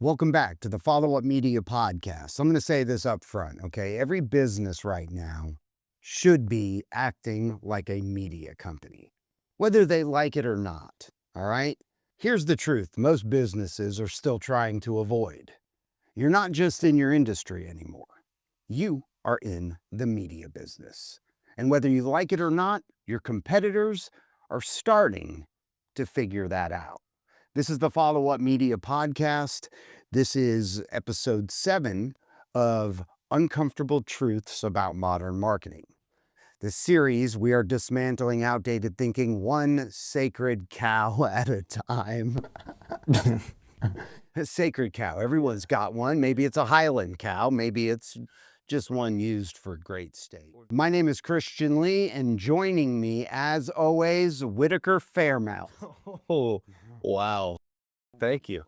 Welcome back to the Follow-Up Media Podcast. I'm going to say this up front, okay? Every business right now should be acting like a media company, whether they like it or not, all right? Here's the truth. Most businesses are still trying to avoid. You're not just in your industry anymore. You are in the media business. And whether you like it or not, your competitors are starting to figure that out. This is the Follow-Up Media Podcast. This is episode 7 of Uncomfortable Truths About Modern Marketing. This series, we are dismantling outdated thinking one sacred cow at a time. A sacred cow. Everyone's got one. Maybe it's a Highland cow. Maybe it's just one used for great steak. My name is Khristian Lee, and joining me, as always, Whitaker Fairmouth. Oh, wow. Thank you.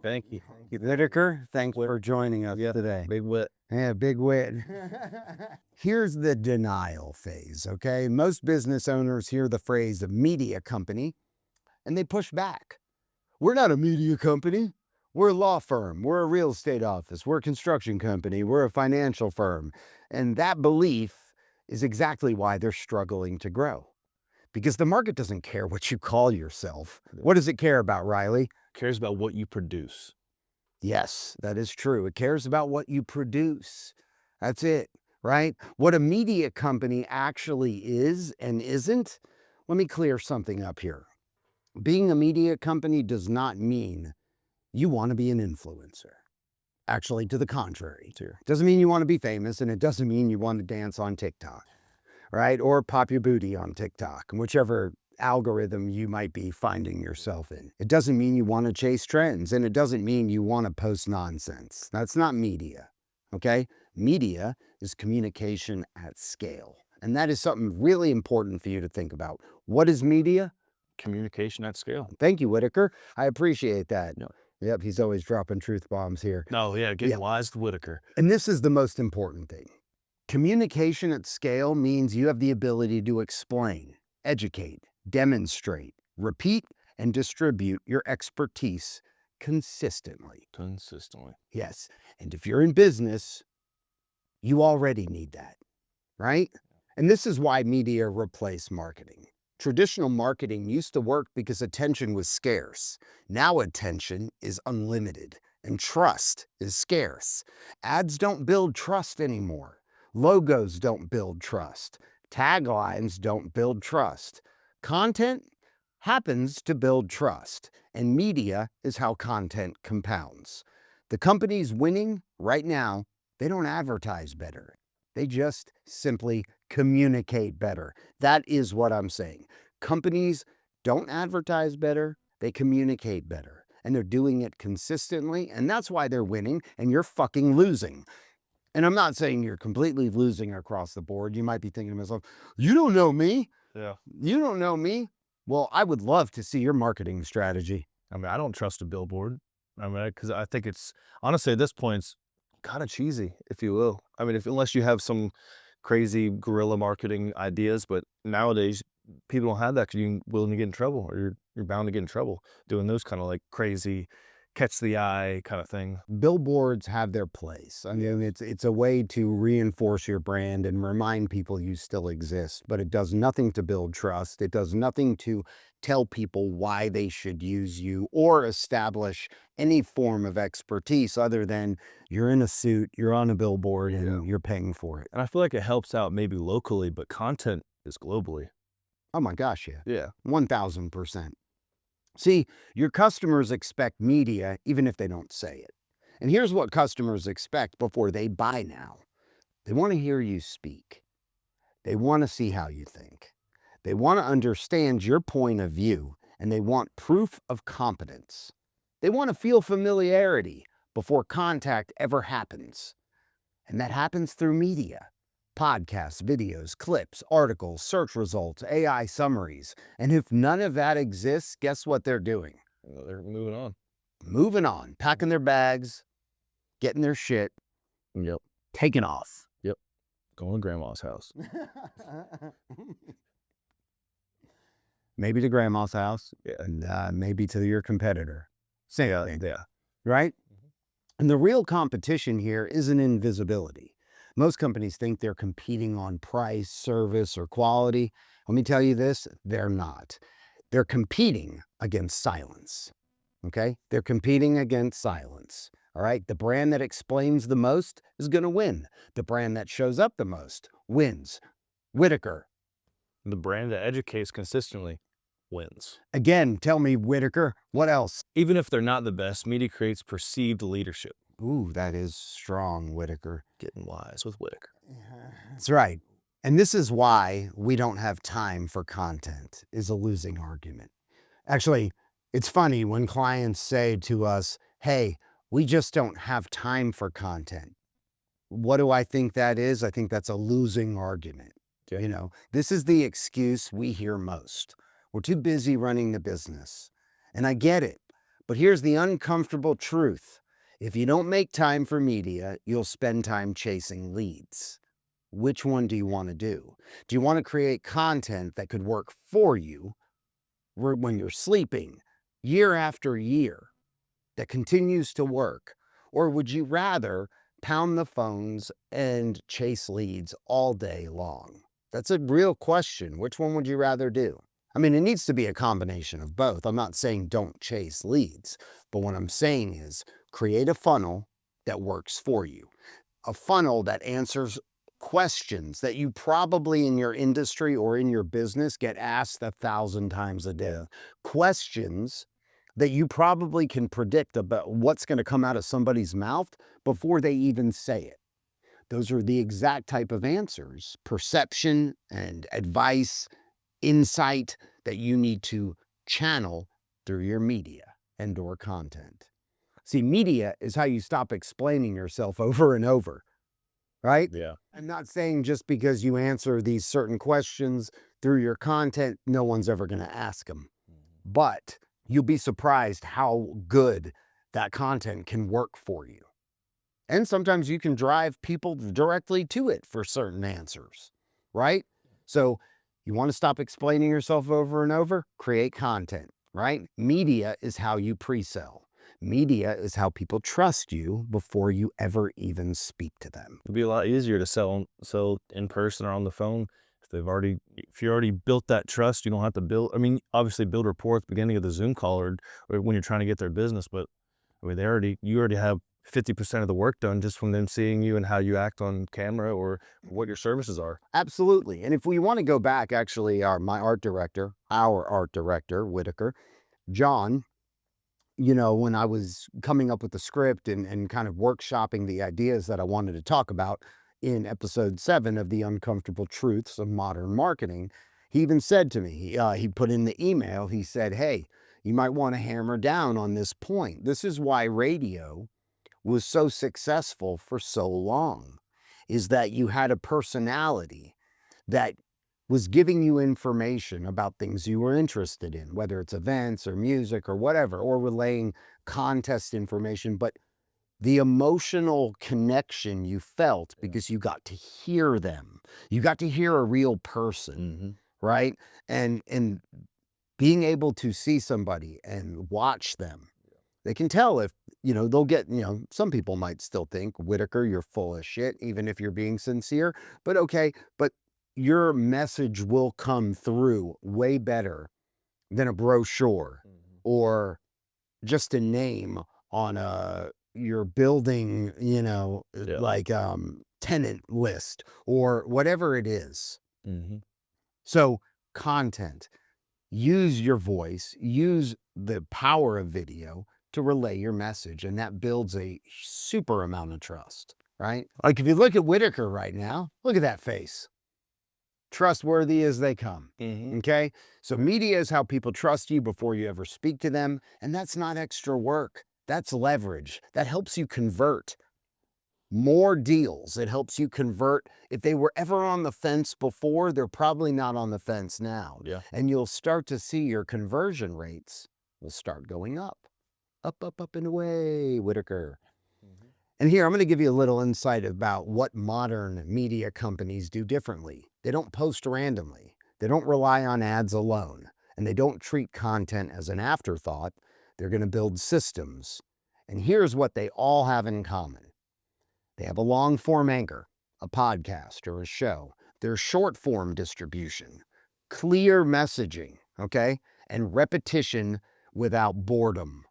Thank you. Whitaker, thanks for joining us today. Big wit. Yeah, big wit. Here's the denial phase, okay? Most business owners hear the phrase a media company, and they push back. We're not a media company. We're a law firm. We're a real estate office. We're a construction company. We're a financial firm. And that belief is exactly why they're struggling to grow. Because the market doesn't care what you call yourself. What does it care about, Riley? It cares about what you produce. Yes, that is true. It cares about what you produce. That's it, right? What a media company actually is and isn't, let me clear something up here. Being a media company does not mean you want to be an influencer. Actually, to the contrary. It doesn't mean you want to be famous, and it doesn't mean you want to dance on TikTok, right? Or pop your booty on TikTok, whichever algorithm you might be finding yourself in. It doesn't mean you want to chase trends, and it doesn't mean you want to post nonsense. That's not media, okay? Media is communication at scale, and that is something really important for you to think about. What is media? Communication at scale. Thank you, Whitaker. I appreciate that. No. Yep, he's always dropping truth bombs here. No, yeah, getting wise to Whitaker. And this is the most important thing. Communication at scale means you have the ability to explain, educate, demonstrate, repeat, and distribute your expertise consistently. Yes. And if you're in business, you already need that, right? And this is why media replaced marketing. Traditional marketing used to work because attention was scarce. Now attention is unlimited and trust is scarce. Ads don't build trust anymore. Logos don't build trust. Taglines don't build trust. Content happens to build trust, and media is how content compounds. The companies winning right now, they don't advertise better. They just simply communicate better. That is what I'm saying. Companies don't advertise better, they communicate better. And they're doing it consistently, and that's why they're winning, and you're fucking losing. And I'm not saying you're completely losing across the board. You might be thinking to yourself, you don't know me. Yeah. You don't know me. Well, I would love to see your marketing strategy. I mean, I don't trust a billboard. I mean, because I think it's, honestly, at this point, it's kind of cheesy, if you will. I mean, unless you have some crazy guerrilla marketing ideas, but nowadays, people don't have that because you're willing to get in trouble, or you're bound to get in trouble doing those kind of like crazy catch the eye kind of thing. Billboards have their place. I mean, it's a way to reinforce your brand and remind people you still exist, but it does nothing to build trust. It does nothing to tell people why they should use you or establish any form of expertise other than you're in a suit, you're on a billboard, and you're paying for it. And I feel like it helps out maybe locally, but content is globally. Oh my gosh, yeah. Yeah. 1000%. See, your customers expect media even if they don't say it. And here's what customers expect before they buy now. They want to hear you speak. They want to see how you think. They want to understand your point of view, and they want proof of competence. They want to feel familiarity before contact ever happens. And that happens through media. Podcasts, videos, clips, articles, search results, AI summaries. And if none of that exists, guess what they're doing? They're moving on. Moving on, packing their bags, getting their shit, Yep. taking off. Yep. Going to grandma's house. Maybe to grandma's house, Yeah. and maybe to your competitor. Same thing, Yeah. right? And the real competition here isn't in visibility. Most companies think they're competing on price, service, or quality. Let me tell you this, they're not. They're competing against silence. Okay? They're competing against silence. All right? The brand that explains the most is going to win. The brand that shows up the most wins. Whitaker. The brand that educates consistently wins. Again, tell me, Whitaker, what else? Even if they're not the best, media creates perceived leadership. Ooh, that is strong, Whitaker. Getting wise with Whitaker. That's right. And this is why we don't have time for content, is a losing argument. Actually, it's funny when clients say to us, hey, we just don't have time for content. What do I think that is? I think that's a losing argument. Okay. You know, this is the excuse we hear most. We're too busy running the business. And I get it. But here's the uncomfortable truth. If you don't make time for media, you'll spend time chasing leads. Which one do you want to do? Do you want to create content that could work for you when you're sleeping year after year that continues to work? Or would you rather pound the phones and chase leads all day long? That's a real question. Which one would you rather do? I mean, it needs to be a combination of both. I'm not saying don't chase leads, but what I'm saying is create a funnel that works for you. A funnel that answers questions that you probably in your industry or in your business get asked 1,000 times a day. Questions that you probably can predict about what's going to come out of somebody's mouth before they even say it. Those are the exact type of answers, perception and advice, insight that you need to channel through your media and or content. See, media is how you stop explaining yourself over and over, right? Yeah. I'm not saying just because you answer these certain questions through your content, no one's ever going to ask them. But you'll be surprised how good that content can work for you. And sometimes you can drive people directly to it for certain answers, right? So you want to stop explaining yourself over and over? Create content, right? Media is how you pre-sell. Media is how people trust you before you ever even speak to them. It'd be a lot easier to sell in person or on the phone. If you already built that trust, you don't have to build. I mean, obviously build rapport at the beginning of the Zoom call or when you're trying to get their business. But I mean, you already have 50% of the work done just from them seeing you and how you act on camera or what your services are. Absolutely. And if we want to go back, actually, our art director, Whitaker, John, you know, when I was coming up with the script and kind of workshopping the ideas that I wanted to talk about in episode 7 of the Uncomfortable Truths of Modern Marketing, he even said to me, he put in the email, he said, hey, you might want to hammer down on this point. This is why radio was so successful for so long, is that you had a personality that was giving you information about things you were interested in, whether it's events or music or whatever, or relaying contest information, but the emotional connection you felt because you got to hear them. You got to hear a real person, right? And being able to see somebody and watch them, they can tell if, you know, they'll get, you know, some people might still think, Whitaker, you're full of shit, even if you're being sincere, but okay, but your message will come through way better than a brochure or just a name on your building, you know, like tenant list or whatever it is. So content, use your voice, use the power of video to relay your message, and that builds a super amount of trust, right? Like if you look at Whitaker right now, look at that face. Trustworthy as they come. Okay. So media is how people trust you before you ever speak to them. And that's not extra work. That's leverage. That helps you convert more deals. It helps you convert. If they were ever on the fence before, they're probably not on the fence now. Yeah. And you'll start to see your conversion rates will start going up. Up and away, Whitaker. And here, I'm going to give you a little insight about what modern media companies do differently. They don't post randomly. They don't rely on ads alone. And they don't treat content as an afterthought. They're going to build systems And here's what they all have in common. They have a long form anchor, a podcast or a show. There's short form distribution, clear messaging, okay? And repetition without boredom,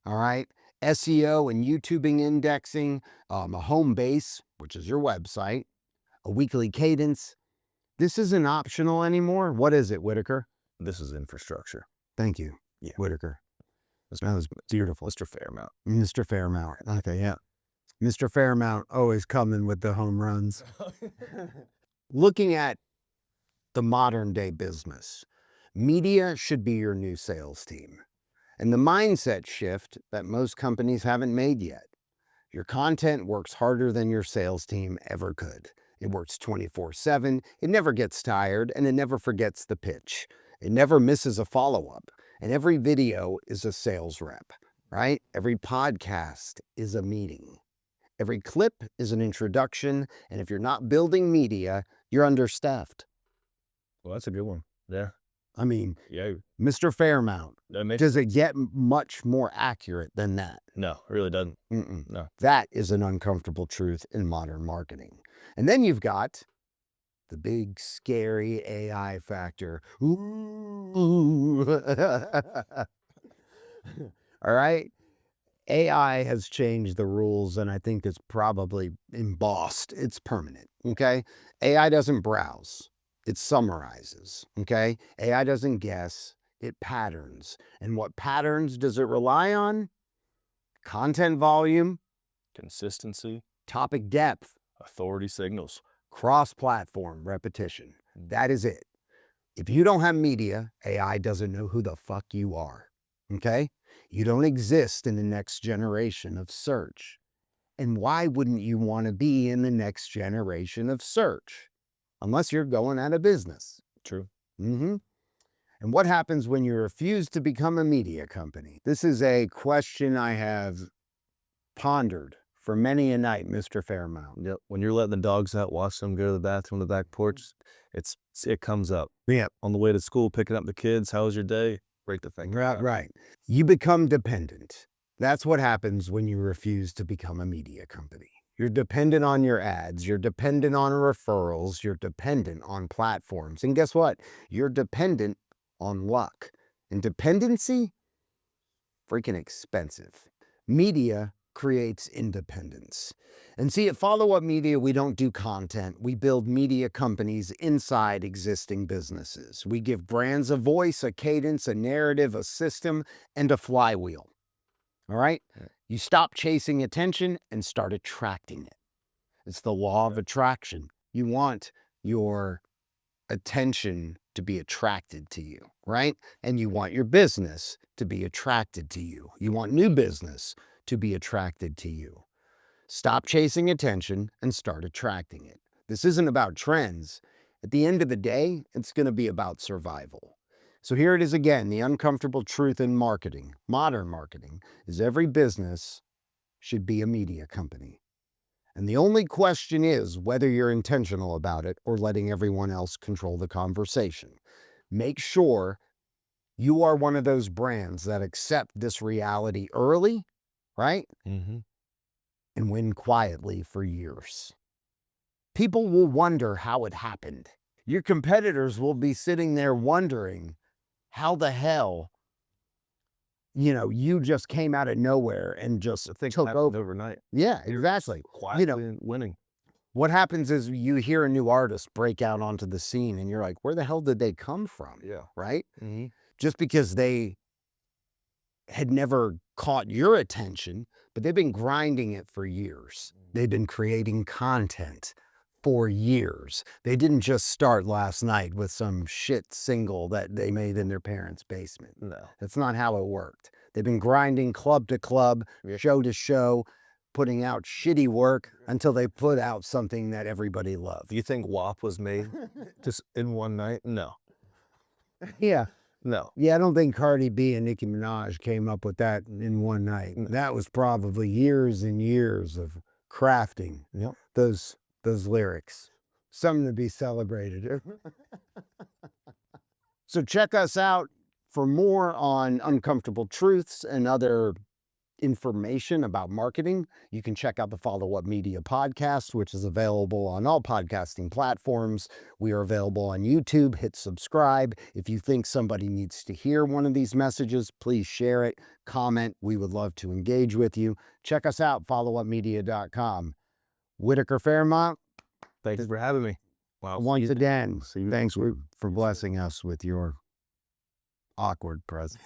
all right? SEO and YouTubing indexing, a home base, which is your website, a weekly cadence. This isn't optional anymore. What is it, Whitaker? This is infrastructure. Thank you, Yeah. Whitaker. That was beautiful. Mr. Fairmouth. Mr. Fairmouth. Okay, yeah. Mr. Fairmouth always coming with the home runs. Looking at the modern day business, media should be your new sales team. And the mindset shift that most companies haven't made yet. Your content works harder than your sales team ever could. It works 24/7, it never gets tired, and it never forgets the pitch. It never misses a follow-up. And every video is a sales rep, right? Every podcast is a meeting. Every clip is an introduction. And if you're not building media, you're understaffed. Well, that's a good one. Yeah. I mean, Yeah. Mr. Fairmount, That makes does it get much more accurate than that? No, it really doesn't. Mm-mm. No. That is an uncomfortable truth in modern marketing. And then you've got the big, scary AI factor. Ooh. All right? AI has changed the rules, and I think it's probably embossed. It's permanent, okay? AI doesn't browse. It summarizes, okay? AI doesn't guess. It patterns. And what patterns does it rely on? Content volume, Consistency, topic depth, authority signals. cross-platform repetition. That is it. If you don't have media, AI doesn't know who the fuck you are, okay? You don't exist in the next generation of search. And why wouldn't you want to be in the next generation of search? Unless you're going out of business. True. Mm-hmm. And what happens when you refuse to become a media company? This is a question I have pondered for many a night, Mr. Fairmount. Yep. When you're letting the dogs out, watch them go to the bathroom on the back porch, it comes up. Yeah. On the way to school, picking up the kids, how was your day? Break the thing. Right. You become dependent. That's what happens when you refuse to become a media company. You're dependent on your ads. You're dependent on referrals. You're dependent on platforms. And guess what? You're dependent on luck. And dependency, freaking expensive. Media creates independence. And see, at Follow Up Media, we don't do content. We build media companies inside existing businesses. We give brands a voice, a cadence, a narrative, a system, and a flywheel. All right? You stop chasing attention and start attracting it. It's the law of attraction. You want your attention to be attracted to you, right? And you want your business to be attracted to you. You want new business to be attracted to you. Stop chasing attention and start attracting it. This isn't about trends. At the end of the day, it's going to be about survival. So here it is again, the uncomfortable truth in marketing, modern marketing, is every business should be a media company. And the only question is whether you're intentional about it or letting everyone else control the conversation. Make sure you are one of those brands that accept this reality early, right? Mm-hmm. And win quietly for years. People will wonder how it happened. Your competitors will be sitting there wondering how the hell, you just came out of nowhere and just took over overnight. Yeah, exactly. Quietly winning. What happens is you hear a new artist break out onto the scene and you're like, where the hell did they come from? Yeah. Right? Mm-hmm. Just because they had never caught your attention, but they've been grinding it for years. They've been creating content for years. They didn't just start last night with some shit single that they made in their parents' basement. No. That's not how it worked. They've been grinding club to club, show to show, putting out shitty work until they put out something that everybody loved. Do you think WAP was made just in one night? No. Yeah. No. Yeah, I don't think Cardi B and Nicki Minaj came up with that in one night. That was probably years and years of crafting those lyrics. Something to be celebrated. So check us out for more on uncomfortable truths and other information about marketing, you can check out the Follow Up Media podcast, which is available on all podcasting platforms. We are available on YouTube. Hit subscribe. If you think somebody needs to hear one of these messages, please share it, comment. We would love to engage with you. Check us out, followupmedia.com. Whitaker, Fairmouth, Thank you for having me. Wow. once again, See you. thanks for blessing us with your awkward presence.